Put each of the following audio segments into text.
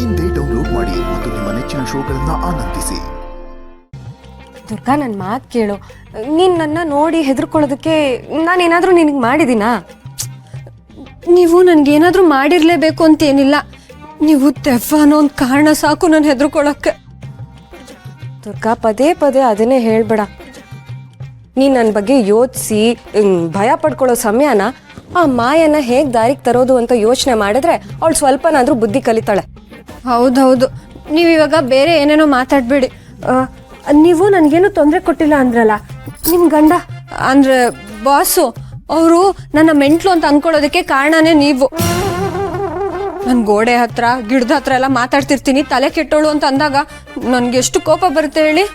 ಇಂದೇ ಡೌನ್ಲೋಡ್ ಮಾಡಿ ಮತ್ತು ನಿಮ್ಮ ನೆಚ್ಚಿನ ಶೋಗಳನ್ನು ಆನಂದಿಸಿ. ದುರ್ಗಾ, ನನ್ನ ಮಾತು ಕೇಳು. ನೀನು ನನ್ನ ನೋಡಿ ಹೆದರ್ಕೊಳ್ಳೋದಕ್ಕೆ ನಾನೇನಾದರೂ ನಿನಗೆ ಮಾಡಿದ್ದೀನಾ? ನೀವು ನನಗೇನಾದರೂ ಮಾಡಿರಲೇಬೇಕು ಅಂತೇನಿಲ್ಲ. ನೀವು ದೆವ್ವ ಅನ್ನೋ ಒಂದು ಕಾರಣ ಸಾಕು ನಾನು ಹೆದರ್ಕೊಳ್ಳೋಕ್ಕೆ. ದುರ್ಗಾ, ಪದೇ ಪದೇ ಅದನ್ನೇ ಹೇಳ್ಬೇಡ. ನೀನು ನನ್ನ ಬಗ್ಗೆ ಯೋಚಿಸಿ ಭಯ ಪಡ್ಕೊಳ್ಳೋ ಸಮಯನ ಆ ಮಾಯನ ಹೇಗೆ ದಾರಿಗೆ ತರೋದು ಅಂತ ಯೋಚನೆ ಮಾಡಿದ್ರೆ ಅವಳು ಸ್ವಲ್ಪನಾದರೂ ಬುದ್ಧಿ ಕಲಿತಾಳೆ. ಹೌದೌದು, ನೀವು ಇವಾಗ ಬೇರೆ ಏನೇನೋ ಮಾತಾಡಬೇಡಿ. ನೀವು ನನಗೇನು ತೊಂದರೆ ಕೊಟ್ಟಿಲ್ಲ ಅಂದ್ರಲ್ಲ ನಿಮ್ಮ ಗಂಡ ಅಂದರೆ ಬಾಸು, ಅವರು ನನ್ನ ಮೆಂಟ್ಲು ಅಂತ ಅಂದ್ಕೊಳ್ಳೋದಕ್ಕೆ ಕಾರಣನೇ ನೀವು. ನಾನು ಗೋಡೆ ಹತ್ರ ಗಿಡದ ಹತ್ರ ಎಲ್ಲ ಮಾತಾಡ್ತಿರ್ತೀನಿ, ತಲೆ ಕೆಟ್ಟೋಳು ಅಂತ ಅಂದಾಗ ನನಗೆ ಎಷ್ಟು ಕೋಪ ಬರುತ್ತೆ ಹೇಳಿ.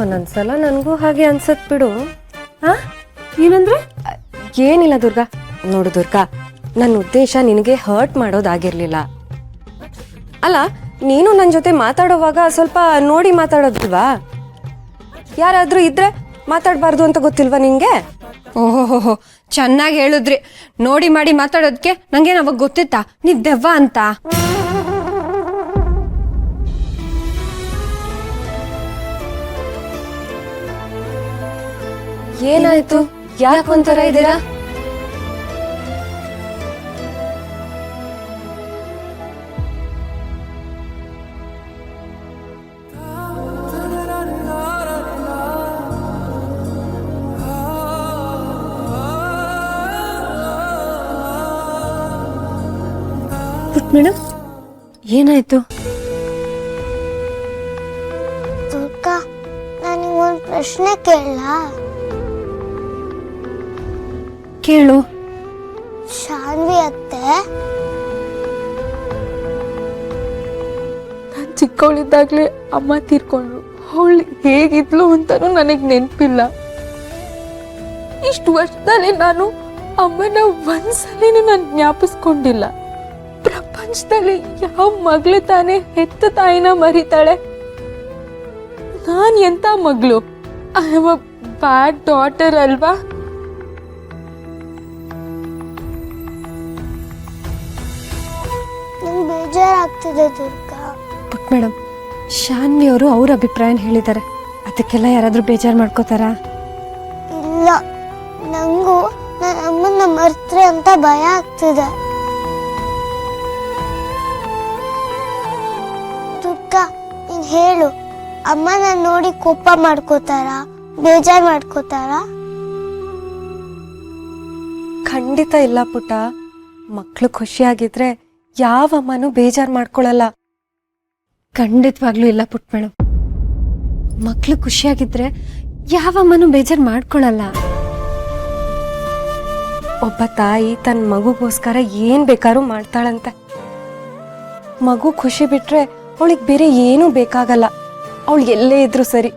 ಒಂದೊಂದ್ಸಲ ನನಗೂ ಹಾಗೆ ಅನ್ಸತ್ ಬಿಡು. ಹಾಂ, ಏನಂದ್ರೆ? ಏನಿಲ್ಲ ದುರ್ಗಾ. ನೋಡು ದುರ್ಗಾ, ನನ್ನ ಉದ್ದೇಶ ನಿನಗೆ ಹರ್ಟ್ ಮಾಡೋದಾಗಿರ್ಲಿಲ್ಲ. ಅಲ್ಲ, ನೀನು ನನ್ನ ಜೊತೆ ಮಾತಾಡೋವಾಗ ಸ್ವಲ್ಪ ನೋಡಿ ಮಾತಾಡೋದಿಲ್ವಾ? ಯಾರಾದರೂ ಇದ್ರೆ ಮಾತಾಡಬಾರ್ದು ಅಂತ ಗೊತ್ತಿಲ್ವಾ ನಿನಗೆ? ಓಹೋ, ಚೆನ್ನಾಗಿ ಹೇಳಿದ್ರಿ. ನೋಡಿ ಮಾಡಿ ಮಾತಾಡೋದಕ್ಕೆ ನಂಗೇನು ಅವಾಗ ಗೊತ್ತಿತ್ತಾ ನೀವು ದೆವ್ವ ಅಂತ? ಏನಾಯ್ತು? ಯಾಕೆ ಒಂಥರ ಇದ್ದೀರಾ? ಮೇಡಮ್, ಏನಾಯ್ತು? ದುರ್ಗಾ, ನನಗೊಂದು ಪ್ರಶ್ನೆ ಕೇಳಲಾ? ಕೇಳು. ಶಾನ್ವಿ ಅತ್ತೆ ನಾನು ಚಿಕ್ಕವಳಿದ್ದಾಗಲೇ ಅಮ್ಮ ತೀರ್ಕೊಂಡ್ರು. ಅವಳು ಹೇಗಿದ್ಲು ಅಂತಲೂ ನನಗೆ ನೆನಪಿಲ್ಲ. ಇಷ್ಟು ವರ್ಷದಲ್ಲಿ ನಾನು ಅಮ್ಮನ ಒಂದ್ಸಲಿನೂ ನಾನು ಜ್ಞಾಪಿಸ್ಕೊಂಡಿಲ್ಲ. ಪ್ರಪಂಚದಲ್ಲಿ ಯಾವ ಮಗಳು ತಾನೇ ಹೆತ್ತ ತಾಯಿನ ಮರಿತಾಳೆ? ನಾನು ಎಂತ ಮಗಳು? I am a bad daughter ಅಲ್ವಾ? ನಂಗೆ ಬೇಜಾರಾಗ್ತಿದೆ ದುರ್ಗಾ. ಬಟ್ ಮೇಡಮ್, ಶಾನ್ವಿ ಅವರು ಅವ್ರ ಅಭಿಪ್ರಾಯನ ಹೇಳಿದ್ದಾರೆ. ಅದಕ್ಕೆಲ್ಲ ಯಾರಾದರೂ ಬೇಜಾರು ಮಾಡ್ಕೋತಾರಾ? ಇಲ್ಲ, ನಂಗೂ ನನ್ನ ಅಮ್ಮನ ಮರ್ತ್ರೆ ಅಂತ ಭಯ ಆಗ್ತಿದೆ. ದುರ್ಗಾ, ನೀನು ಹೇಳು, ಅಮ್ಮನ ನೋಡಿ ಕೋಪ ಮಾಡ್ಕೋತಾರ, ಬೇಜಾರು ಮಾಡ್ಕೋತಾರ? ಖಂಡಿತ ಇಲ್ಲ ಪುಟ್ಟ. ಮಕ್ಕಳು ಖುಷಿಯಾಗಿದ್ರೆ ಯಾವ ಅಮ್ಮನೂ ಬೇಜಾರು ಮಾಡ್ಕೊಳ್ಳಲ್ಲ. ಖಂಡಿತವಾಗ್ಲೂ ಇಲ್ಲ ಪುಟ್ ಮೇಡಮ್. ಮಕ್ಕಳು ಖುಷಿಯಾಗಿದ್ರೆ ಯಾವ ಅಮ್ಮನೂ ಬೇಜಾರು ಮಾಡ್ಕೊಳ್ಳಲ್ಲ. ಒಬ್ಬ ತಾಯಿ ತನ್ನ ಮಗುಗೋಸ್ಕರ ಏನು ಬೇಕಾದ್ರೂ ಮಾಡ್ತಾಳಂತೆ. ಮಗು ಖುಷಿ ಬಿಟ್ರೆ ಅವಳಿಗೆ ಬೇರೆ ಏನೂ ಬೇಕಾಗಲ್ಲ. ಅವಳು ಎಲ್ಲೇ ಇದ್ರೂ ಸರಿ.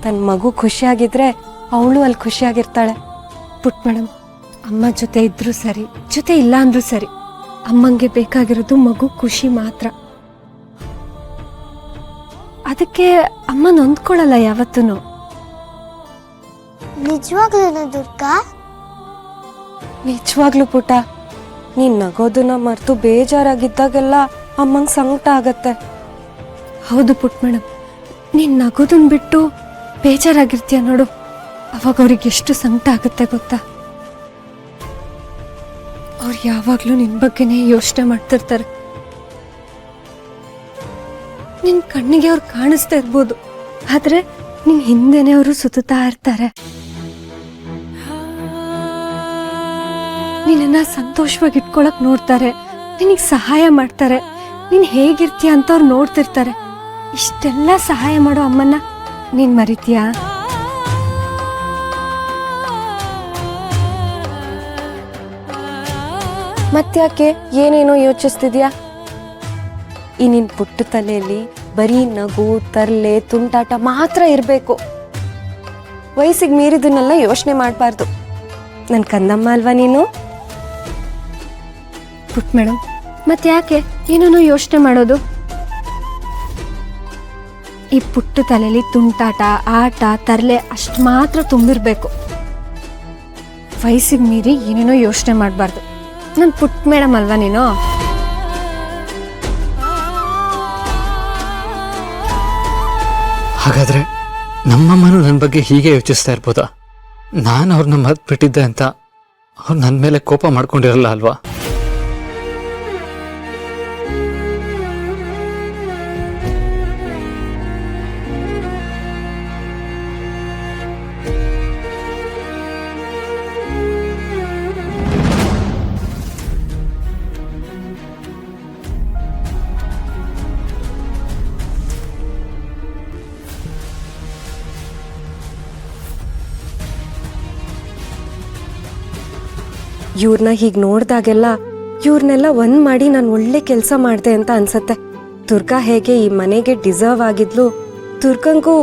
ತನ್ನ ಮಗು ಖುಷಿಯಾಗಿದ್ರೆ ಅವಳು ಅಲ್ಲಿ ಖುಷಿಯಾಗಿರ್ತಾಳೆ. ಪುಟ್ ಮೇಡಮ್, ಅಮ್ಮ ಜೊತೆ ಇದ್ರೂ ಸರಿ, ಜೊತೆ ಇಲ್ಲ ಅಂದ್ರೂ ಸರಿ, ಅಮ್ಮಂಗೆ ಬೇಕಾಗಿರೋದು ಮಗು ಖುಷಿ ಮಾತ್ರ. ಅದಕ್ಕೆ ಅಮ್ಮ ನೊಂದ್ಕೊಳ್ಳಲ್ಲ ಯಾವತ್ತೂ. ನಿಜವಾಗ್ಲೂನಾ ದುರ್ಗಾ? ನಿಜವಾಗ್ಲೂ ಪುಟ್ಟ. ನೀನು ನಗೋದನ್ನ ಮರೆತು ಬೇಜಾರಾಗಿದ್ದಾಗೆಲ್ಲ ಅಮ್ಮಂಗೆ ಸಂಕಟ ಆಗತ್ತೆ. ಹೌದು ಪುಟ್ ಮೇಡಮ್, ನೀನು ನಗೋದನ್ನ ಬಿಟ್ಟು ಬೇಜಾರಾಗಿರ್ತೀಯ ನೋಡು, ಅವಾಗ ಅವ್ರಿಗೆ ಎಷ್ಟು ಸಂಕಟ ಆಗುತ್ತೆ ಗೊತ್ತಾ? ಅವ್ರು ಯಾವಾಗಲೂ ನಿನ್ನ ಬಗ್ಗೆನೇ ಯೋಚನೆ ಮಾಡ್ತಿರ್ತಾರೆ. ನಿನ್ನ ಕಣ್ಣಿಗೆ ಅವ್ರು ಕಾಣಿಸ್ತಾ ಇರ್ಬೋದು, ಆದರೆ ನಿನ್ನ ಹಿಂದೆನೇ ಅವರು ಸುತ್ತಾ ಇರ್ತಾರೆ. ನಿನ್ನನ್ನು ಸಂತೋಷವಾಗಿ ಇಟ್ಕೊಳಕ್ ನೋಡ್ತಾರೆ, ನಿನಗೆ ಸಹಾಯ ಮಾಡ್ತಾರೆ, ನೀನು ಹೇಗಿರ್ತೀಯ ಅಂತ ಅವ್ರು ನೋಡ್ತಿರ್ತಾರೆ. ಇಷ್ಟೆಲ್ಲ ಸಹಾಯ ಮಾಡೋ ಅಮ್ಮನ್ನ ನೀನು ಮರಿತೀಯಾ? ಮತ್ತ್ಯಾಕೆ ಏನೇನೋ ಯೋಚಿಸ್ತಿದ್ಯಾ? ಈ ನಿನ್ನ ಪುಟ್ಟ ತಲೆಯಲ್ಲಿ ಬರೀ ನಗು, ತರ್ಲೆ, ತುಂಟಾಟ ಮಾತ್ರ ಇರಬೇಕು. ವಯಸ್ಸಿಗೆ ಮೀರಿದನ್ನೆಲ್ಲ ಯೋಚನೆ ಮಾಡಬಾರ್ದು. ನನ್ನ ಕಂದಮ್ಮ ಅಲ್ವಾ ನೀನು? ಪುಟ್ ಮೇಡಮ್, ಮತ್ತೆ ಯಾಕೆ ಏನೇನೋ ಯೋಚನೆ ಮಾಡೋದು? ಈ ಪುಟ್ಟ ತಲೆಯಲ್ಲಿ ತುಂಟಾಟ, ಆಟ, ತರಲೆ ಅಷ್ಟು ಮಾತ್ರ ತುಂಬಿರ್ಬೇಕು. ವಯಸ್ಸಿಗೆ ಮೀರಿ ಏನೇನೋ ಯೋಚನೆ ಮಾಡಬಾರ್ದು. ನನ್ನ ಪುಟ್ಟ ಮೇಡಮ್ ಅಲ್ವಾ ನೀನು? ಹಾಗಾದರೆ ನಮ್ಮಮ್ಮನೂ ನನ್ನ ಬಗ್ಗೆ ಹೀಗೆ ಯೋಚಿಸ್ತಾ ಇರ್ಬೋದಾ? ನಾನು ಅವ್ರನ್ನ ಮರೆತುಬಿಟ್ಟಿದ್ದೆ ಅಂತ ಅವ್ರು ನನ್ನ ಮೇಲೆ ಕೋಪ ಮಾಡ್ಕೊಂಡಿರಲ್ಲ ಅಲ್ವಾ? ಇವ್ರನ್ನ ಹೀಗೆ ನೋಡ್ದಾಗೆಲ್ಲ ಇವ್ರನ್ನೆಲ್ಲ ಒಂದ್ ಮಾಡಿ ನಾನು ಒಳ್ಳೆ ಕೆಲಸ ಮಾಡಿದೆ ಅಂತ ಅನ್ಸತ್ತೆ. ದುರ್ಗಾ ಹೇಗೆ ಈ ಮನೆಗೆ ಡಿಸರ್ವ್ ಆಗಿದ್ಲು, ದುರ್ಗಂಗೂ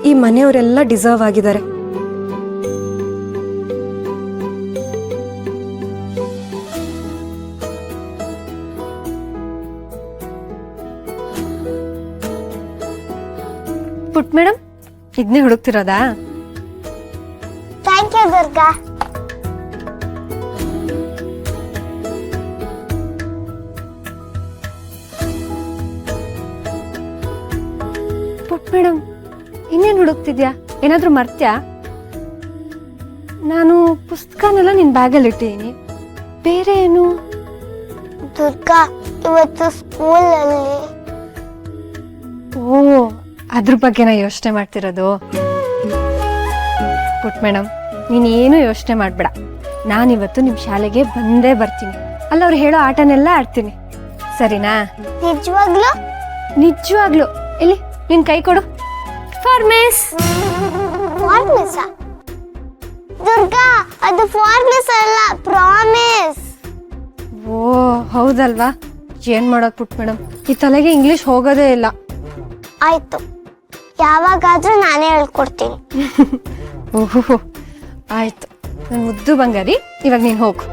ಈ ಮನೆಯವರೆಲ್ಲ ಡಿಸರ್ವ್ ಆಗಿದ್ದಾರೆ. ಪುಟ್ ಮೇಡಮ್, ಇದನ್ನೇ ಹುಡುಕ್ತಿರೋದಾ? Thank you Durga. ಪುಟ್ ಮೇಡಮ್, ಇನ್ನೇನು ಹುಡುಕ್ತಿದ್ಯಾ? ಏನಾದರೂ ಮರ್ತ್ಯಾ? ನಾನು ಪುಸ್ತಕನೆಲ್ಲ ನಿನ್ನ ಬ್ಯಾಗಲ್ಲಿ ಇಟ್ಟಿದ್ದೀನಿ. ಬೇರೆ ಏನು? ದುರ್ಗಾ, ಇವತ್ತು ಸ್ಕೂಲಲ್ಲಿ ಓ, ಅದ್ರ ಬಗ್ಗೆನ ಯೋಚನೆ ಮಾಡ್ತಿರೋದು? ಪುಟ್ ಮೇಡಮ್, ನೀನೇನು ಯೋಚನೆ ಮಾಡಬೇಡ. ನಾನಿವತ್ತು ನಿಮ್ಮ ಶಾಲೆಗೆ ಬಂದೇ ಬರ್ತೀನಿ. ಅಲ್ಲ, ಅವ್ರು ಹೇಳೋ ಆಟನೆಲ್ಲ ಆಡ್ತೀನಿ, ಸರಿನಾ? ನಿಜವಾಗ್ಲೂ? ನಿಜವಾಗ್ಲು. ಇಲ್ಲಿ ನಿನ್ ಕೈ ಕೊಡು. ಫಾರ್ಮೇಸ್. ಫಾರ್ಮಿಸ? ದುರ್ಗಾ, ಅದು ಫಾರ್ಮಿಸ್ ಅಲ್ಲ, ಪ್ರಾಮಿಸ್. ಓ ಹೌದಲ್ವಾ? ಏನ್ ಮಾಡೋದು ಪುಟ್ ಮೇಡಮ್, ಈ ತಲೆಗೆ ಇಂಗ್ಲಿಷ್ ಹೋಗೋದೇ ಇಲ್ಲ. ಆಯ್ತು, ಯಾವಾಗಾದ್ರೂ ನಾನೇ ಹೇಳ್ಕೊಡ್ತೀನಿ. ಓಹೋ ಆಯ್ತು, ನನ್ನ ಮುದ್ದು ಬಂಗಾರಿ, ಇವಾಗ ನೀನು ಹೋಗು.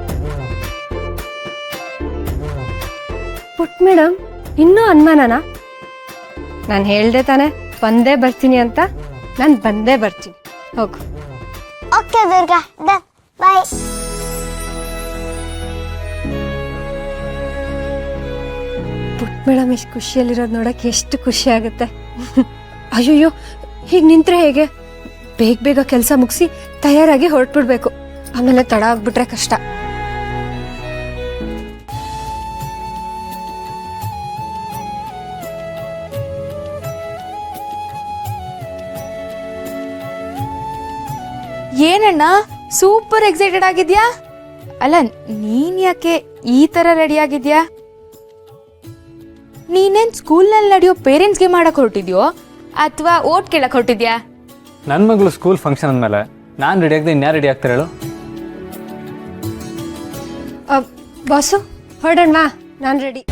ಪುಟ್ ಮೇಡಮ್, ಇನ್ನೂ ಅನುಮಾನನಾ? ನಾನು ಹೇಳ್ದೆ ತಾನೆ ಬಂದೇ ಬರ್ತೀನಿ ಅಂತ. ನಾನು ಬಂದೇ ಬರ್ತೀನಿ, ಹೋಗು. ಓಕೆ ದುರ್ಗಾ, ಡನ್, ಬಾಯ್. ಪುಟ್ ಮೇಡಮ್ ಇಷ್ಟು ಖುಷಿಯಲ್ಲಿರೋದು ನೋಡಕ್ಕೆ ಎಷ್ಟು ಖುಷಿ ಆಗುತ್ತೆ. ಅಯ್ಯೋಯ್ಯೋ, ಹೀಗೆ ನಿಂತ್ರೆ ಹೇಗೆ? ಬೇಗ ಬೇಗ ಕೆಲಸ ಮುಗಿಸಿ ತಯಾರಾಗಿ ಹೊರಟ್ಬಿಡ್ಬೇಕು, ಆಮೇಲೆ ತಡ ಆಗ್ಬಿಟ್ರೆ ಕಷ್ಟ. ಏನಣ್ಣ ಸೂಪರ್ ಎಕ್ಸೈಟೆಡ್ ಆಗಿದ್ಯಾ? ಅಲ್ಲ, ನೀನ್ ಯಾಕೆ ಈ ತರ ರೆಡಿ ಆಗಿದ್ಯಾ? ನೀನೇನ್ ಸ್ಕೂಲ್ನಲ್ಲಿ ನಡೆಯೋ ಪೇರೆಂಟ್ಸ್ಗೆ ಮಾಡಕ್ ಹೊರಟಿದ್ಯೋ ಅಥವಾ ಓಟ್ ಕೇಳಕ್ ಹೊರಟಿದ್ಯಾ? ನನ್ನ ಮಗಳು ಸ್ಕೂಲ್ ಫಂಕ್ಷನ್ ಅಂದಮೇಲೆ ನಾನು ರೆಡಿ ಆಗದೆ ಇನ್ಯಾರು ರೆಡಿ ಆಗ್ತಾರೆ ಹೇಳು? ಬಾಸು ಹೊರಡೋಣ, ನಾನು ರೆಡಿ.